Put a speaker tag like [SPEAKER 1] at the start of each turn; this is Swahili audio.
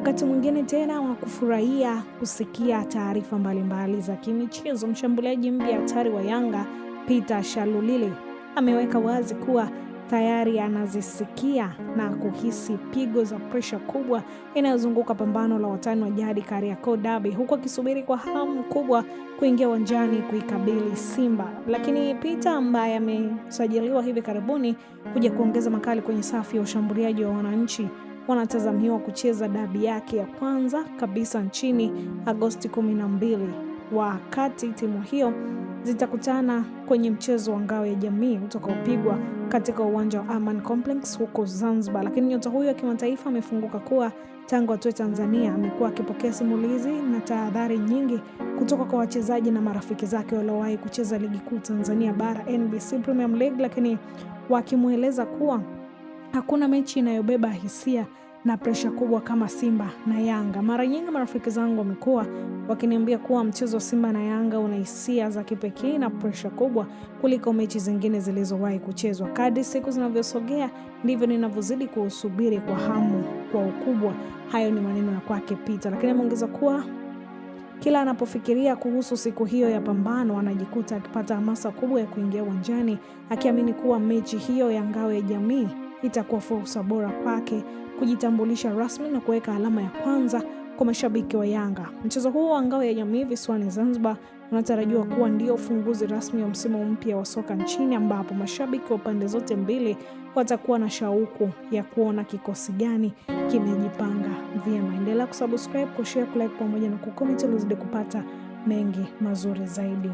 [SPEAKER 1] wakati mwingine tena wa kufurahia kusikia taarifa mbalimbali za kimichezo. Mshambuliaji mpya hatari wa Yanga Peter Shalulile ameweka wazi kuwa tayari anazisikia na kuhisi pigo za presha kubwa inayozunguka pambano la watani wa jadi Kariakoo Derby, huku akisubiri kwa hamu kubwa kuingia uwanjani kuikabili Simba. Lakini Peter ambaye amesajiliwa hivi karibuni kuja kuongeza makali kwenye safu ya ushambuliaji wa wananchi wanatazamiwa kucheza dabi yake ya kwanza kabisa nchini Agosti 12, wakati timu hiyo zitakutana kwenye mchezo wa ngao ya jamii utakaopigwa katika uwanja wa Aman Complex huko Zanzibar. Lakini nyota huyo wa kimataifa amefunguka kuwa tangu atoe Tanzania amekuwa akipokea simulizi na tahadhari nyingi kutoka kwa wachezaji na marafiki zake waliowahi kucheza ligi kuu Tanzania bara NBC Premier League, lakini wakimweleza kuwa hakuna mechi inayobeba hisia na presha kubwa kama Simba na Yanga. Mara nyingi marafiki zangu wamekuwa wakiniambia kuwa mchezo wa Simba na Yanga una hisia za kipekee na presha kubwa kuliko mechi zingine zilizowahi kuchezwa. Kadri siku zinavyosogea ndivyo ninavyozidi kuusubiri kwa hamu kwa ukubwa. Hayo ni maneno ya kwake Peter, lakini ameongeza kuwa kila anapofikiria kuhusu siku hiyo ya pambano anajikuta akipata hamasa kubwa ya kuingia uwanjani, akiamini kuwa mechi hiyo ya ngao ya jamii itakuwa fursa bora kwake kujitambulisha rasmi na kuweka alama ya kwanza kwa mashabiki wa Yanga. Mchezo huo wa ngao ya jamii visiwani Zanzibar unatarajiwa kuwa ndio ufunguzi rasmi wa msimu mpya wa soka nchini, ambapo mashabiki wa pande zote mbili watakuwa na shauku ya kuona kikosi gani kimejipanga vyema. Endelea kusubscribe, kushare, kulike pamoja na kucomment ili uzidi kupata mengi mazuri zaidi.